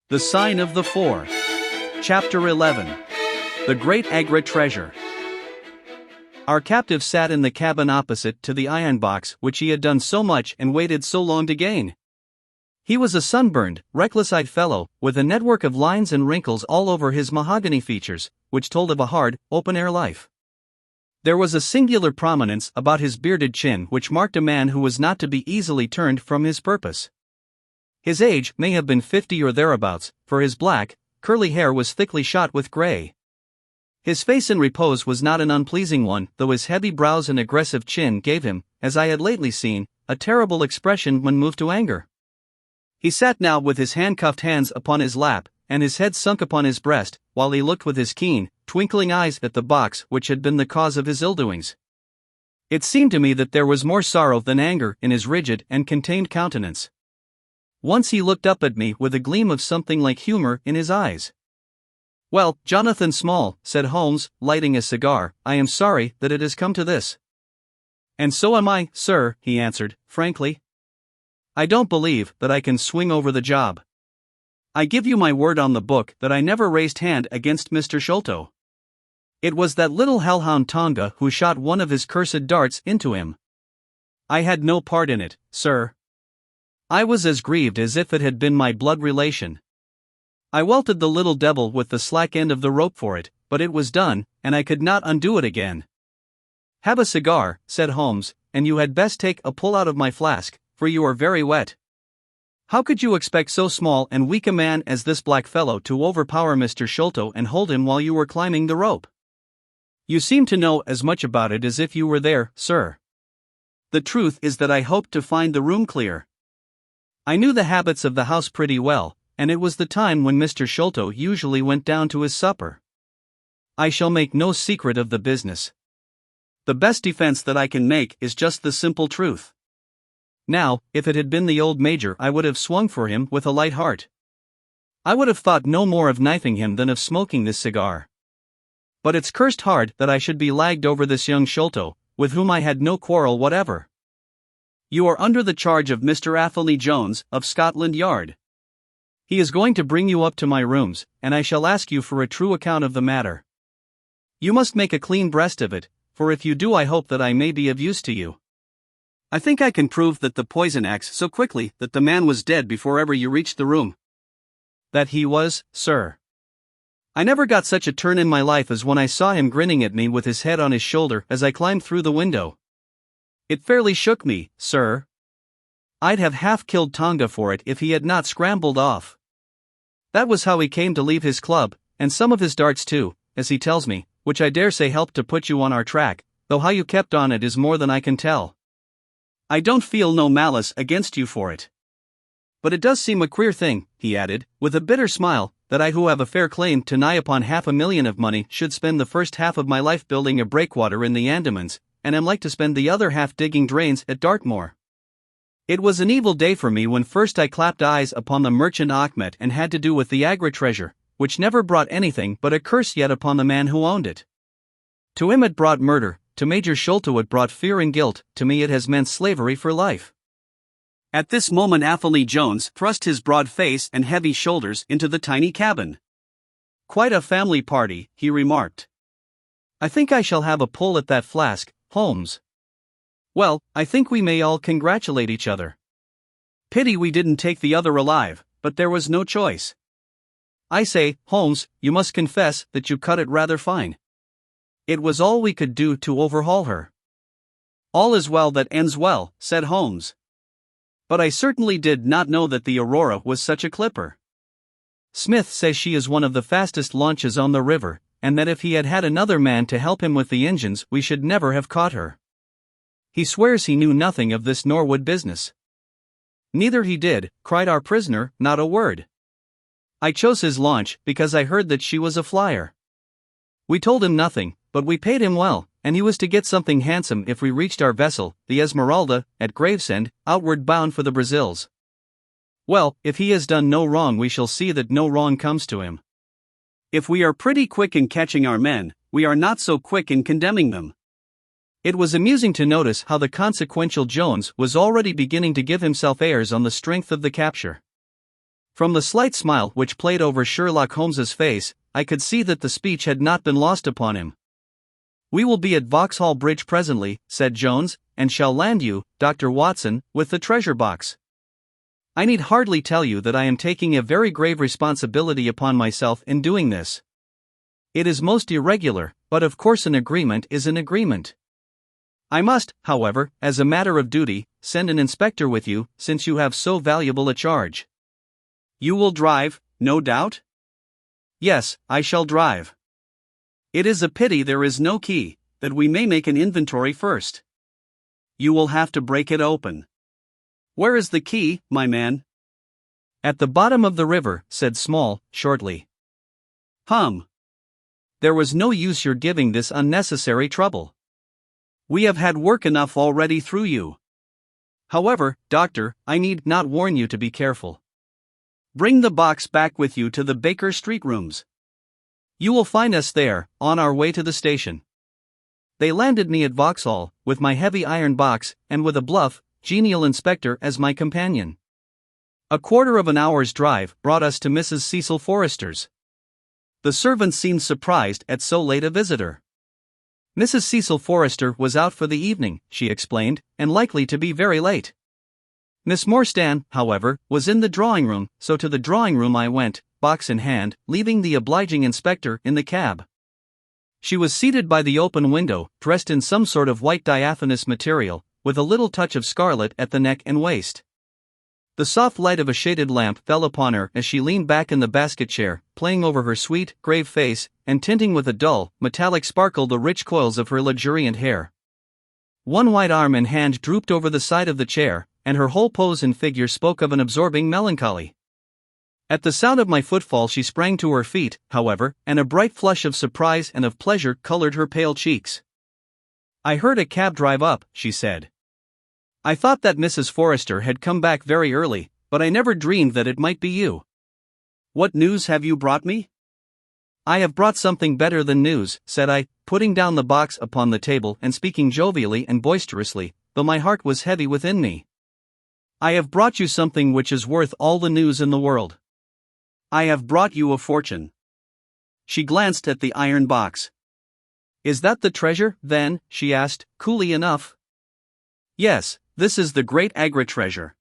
The Sign of the Four. Chapter 11. The Great Agra Treasure. Our captive sat in the cabin opposite to the iron box which he had done so much and waited so long to gain. He was a sunburned, reckless-eyed fellow, with a network of lines and wrinkles all over his mahogany features, which told of a hard, open-air life. There was a singular prominence about his bearded chin which marked a man who was not to be easily turned from his purpose. His age may have been 50 or thereabouts, for his black, curly hair was thickly shot with gray. His face in repose was not an unpleasing one, though his heavy brows and aggressive chin gave him, as I had lately seen, a terrible expression when moved to anger. He sat now with his handcuffed hands upon his lap, and his head sunk upon his breast, while he looked with his keen, twinkling eyes at the box which had been the cause of his ill-doings. It seemed to me that there was more sorrow than anger in his rigid and contained countenance. Once he looked up at me with a gleam of something like humor in his eyes. "Well, Jonathan Small," said Holmes, lighting a cigar, "I am sorry that it has come to this." "And so am I, sir," he answered, frankly. "I don't believe that I can swing over the job. I give you my word on the book that I never raised hand against Mr. Sholto. It was that little hellhound Tonga who shot one of his cursed darts into him. I had no part in it, sir. I was as grieved as if it had been my blood relation. I welted the little devil with the slack end of the rope for it, but it was done, and I could not undo it again." "Have a cigar," said Holmes, "and you had best take a pull out of my flask, for you are very wet. How could you expect so small and weak a man as this black fellow to overpower Mr. Sholto and hold him while you were climbing the rope? You seem to know as much about it as if you were there, sir. The truth is that I hoped to find the room clear. I knew the habits of the house pretty well, and it was the time when Mr. Sholto usually went down to his supper. I shall make no secret of the business. The best defense that I can make is just the simple truth. Now, if it had been the old major, I would have swung for him with a light heart. I would have thought no more of knifing him than of smoking this cigar. But it's cursed hard that I should be lagged over this young Sholto, with whom I had no quarrel whatever. You are under the charge of Mr. Athelney Jones, of Scotland Yard. He is going to bring you up to my rooms, and I shall ask you for a true account of the matter. You must make a clean breast of it, for if you do I hope that I may be of use to you. I think I can prove that the poison acts so quickly that the man was dead before ever you reached the room." "That he was, sir. I never got such a turn in my life as when I saw him grinning at me with his head on his shoulder as I climbed through the window. It fairly shook me, sir. I'd have half killed Tonga for it if he had not scrambled off. That was how he came to leave his club, and some of his darts too, as he tells me, which I dare say helped to put you on our track, though how you kept on it is more than I can tell. I don't feel no malice against you for it. But it does seem a queer thing," he added, with a bitter smile, "that I who have a fair claim to nigh upon $500,000 of money should spend the first half of my life building a breakwater in the Andamans, and am like to spend the other half digging drains at Dartmoor. It was an evil day for me when first I clapped eyes upon the merchant Achmet and had to do with the Agra treasure, which never brought anything but a curse yet upon the man who owned it. To him it brought murder, to Major Sholto it brought fear and guilt, to me it has meant slavery for life." At this moment Athelney Jones thrust his broad face and heavy shoulders into the tiny cabin. "Quite a family party," he remarked. "I think I shall have a pull at that flask, Holmes. Well, I think we may all congratulate each other. Pity we didn't take the other alive, but there was no choice. I say, Holmes, you must confess that you cut it rather fine. It was all we could do to overhaul her." "All is well that ends well," said Holmes. "But I certainly did not know that the Aurora was such a clipper. Smith says she is one of the fastest launches on the river, and that if he had had another man to help him with the engines we should never have caught her. He swears he knew nothing of this Norwood business." "Neither he did," cried our prisoner, "not a word. I chose his launch because I heard that she was a flyer. We told him nothing, but we paid him well, and he was to get something handsome if we reached our vessel, the Esmeralda, at Gravesend, outward bound for the Brazils. Well, if he has done no wrong we shall see that no wrong comes to him. If we are pretty quick in catching our men, we are not so quick in condemning them." It was amusing to notice how the consequential Jones was already beginning to give himself airs on the strength of the capture. From the slight smile which played over Sherlock Holmes's face, I could see that the speech had not been lost upon him. "We will be at Vauxhall Bridge presently," said Jones, "and shall land you, Dr. Watson, with the treasure box. I need hardly tell you that I am taking a very grave responsibility upon myself in doing this. It is most irregular, but of course an agreement is an agreement. I must, however, as a matter of duty, send an inspector with you, since you have so valuable a charge." "You will drive, no doubt?" "Yes, I shall drive. It is a pity there is no key, that we may make an inventory first." "You will have to break it open." "Where is the key, my man?" "At the bottom of the river," said Small, shortly. "Hum. There was no use your giving this unnecessary trouble. We have had work enough already through you. However, Doctor, I need not warn you to be careful. Bring the box back with you to the Baker Street rooms. You will find us there, on our way to the station." They landed me at Vauxhall, with my heavy iron box, and with a bluff, genial inspector as my companion. A quarter of an hour's drive brought us to Mrs. Cecil Forrester's. The servants seemed surprised at so late a visitor. Mrs. Cecil Forrester was out for the evening, she explained, and likely to be very late. Miss Morstan, however, was in the drawing-room, so to the drawing-room I went, box in hand, leaving the obliging inspector in the cab. She was seated by the open window, dressed in some sort of white diaphanous material, with a little touch of scarlet at the neck and waist. The soft light of a shaded lamp fell upon her as she leaned back in the basket chair, playing over her sweet, grave face, and tinting with a dull, metallic sparkle the rich coils of her luxuriant hair. One white arm and hand drooped over the side of the chair, and her whole pose and figure spoke of an absorbing melancholy. At the sound of my footfall she sprang to her feet, however, and a bright flush of surprise and of pleasure colored her pale cheeks. "I heard a cab drive up," she said. "I thought that Mrs. Forrester had come back very early, but I never dreamed that it might be you. What news have you brought me?" "I have brought something better than news," said I, putting down the box upon the table and speaking jovially and boisterously, though my heart was heavy within me. "I have brought you something which is worth all the news in the world. I have brought you a fortune." She glanced at the iron box. "Is that the treasure, then?" she asked, coolly enough. "Yes, this is the great Agra treasure.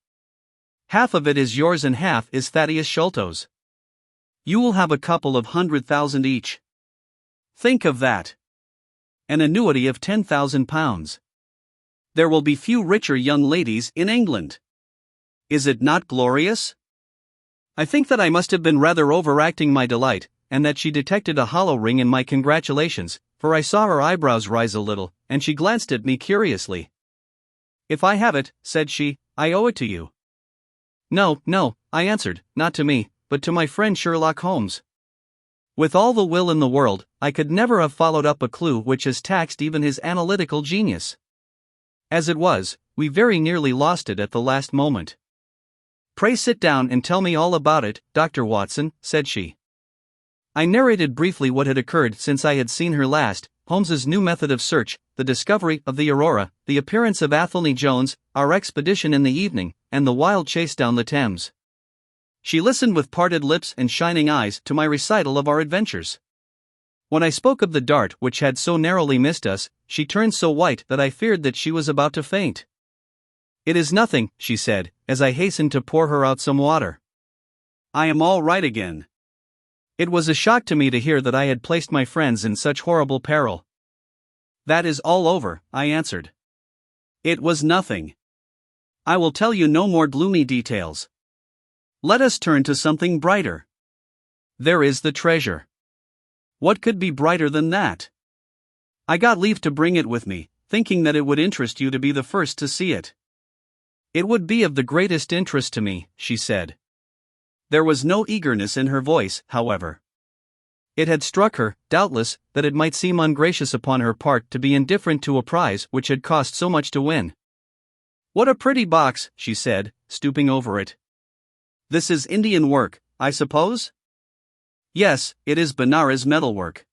Half of it is yours and half is Thaddeus Sholto's. You will have a couple of 100,000 each. Think of that! An annuity of £10,000. There will be few richer young ladies in England. Is it not glorious?" I think that I must have been rather overacting my delight, and that she detected a hollow ring in my congratulations, for I saw her eyebrows rise a little, and she glanced at me curiously. "If I have it," said she, "I owe it to you." "No, no," I answered, "not to me, but to my friend Sherlock Holmes. With all the will in the world, I could never have followed up a clue which has taxed even his analytical genius. As it was, we very nearly lost it at the last moment." "Pray sit down and tell me all about it, Dr. Watson," said she. I narrated briefly what had occurred since I had seen her last, Holmes's new method of search, the discovery of the Aurora, the appearance of Athelney Jones, our expedition in the evening, and the wild chase down the Thames. She listened with parted lips and shining eyes to my recital of our adventures. When I spoke of the dart which had so narrowly missed us, she turned so white that I feared that she was about to faint. "It is nothing," she said, as I hastened to pour her out some water. "I am all right again." It was a shock to me to hear that I had placed my friends in such horrible peril. "That is all over," I answered. "It was nothing. I will tell you no more gloomy details. Let us turn to something brighter. There is the treasure. What could be brighter than that? I got leave to bring it with me, thinking that it would interest you to be the first to see it." "It would be of the greatest interest to me," she said. There was no eagerness in her voice, however. It had struck her, doubtless, that it might seem ungracious upon her part to be indifferent to a prize which had cost so much to win. "What a pretty box," she said, stooping over it. "This is Indian work, I suppose?" "Yes, it is Benares metalwork."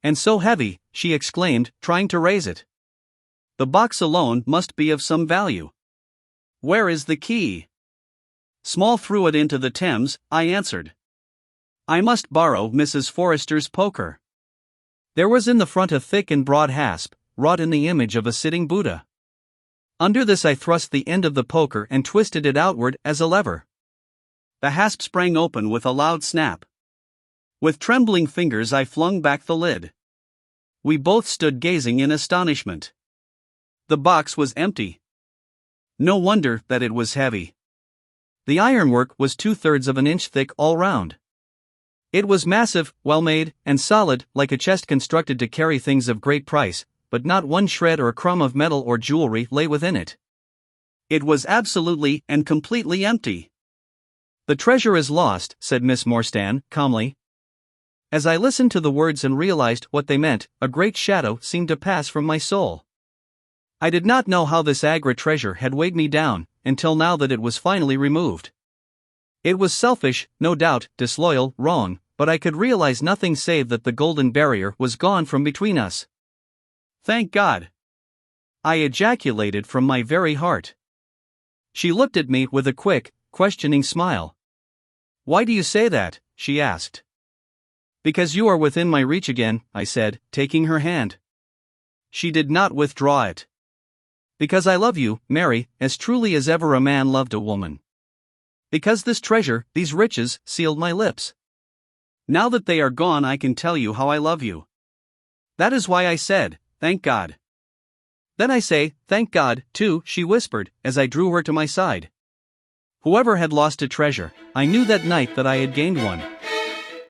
"And so heavy," she exclaimed, trying to raise it. "The box alone must be of some value. Where is the key?" Small threw it into the Thames, I answered. I must borrow Mrs. Forrester's poker. There was in the front a thick and broad hasp, wrought in the image of a sitting Buddha. Under this I thrust the end of the poker and twisted it outward as a lever. The hasp sprang open with a loud snap. With trembling fingers I flung back the lid. We both stood gazing in astonishment. The box was empty. No wonder that it was heavy. The ironwork was 2/3 of an inch thick all round. It was massive, well-made, and solid, like a chest constructed to carry things of great price, but not one shred or crumb of metal or jewelry lay within it. It was absolutely and completely empty. The treasure is lost, said Miss Morstan, calmly. As I listened to the words and realized what they meant, a great shadow seemed to pass from my soul. I did not know how this Agra treasure had weighed me down, until now that it was finally removed. It was selfish, no doubt, disloyal, wrong, but I could realize nothing save that the golden barrier was gone from between us. Thank God! I ejaculated from my very heart. She looked at me with a quick, questioning smile. Why do you say that? She asked. Because you are within my reach again, I said, taking her hand. She did not withdraw it. Because I love you, Mary, as truly as ever a man loved a woman. Because this treasure, these riches, sealed my lips. Now that they are gone I can tell you how I love you. That is why I said, thank God. Then I say, thank God, too, she whispered, as I drew her to my side. Whoever had lost a treasure, I knew that night that I had gained one.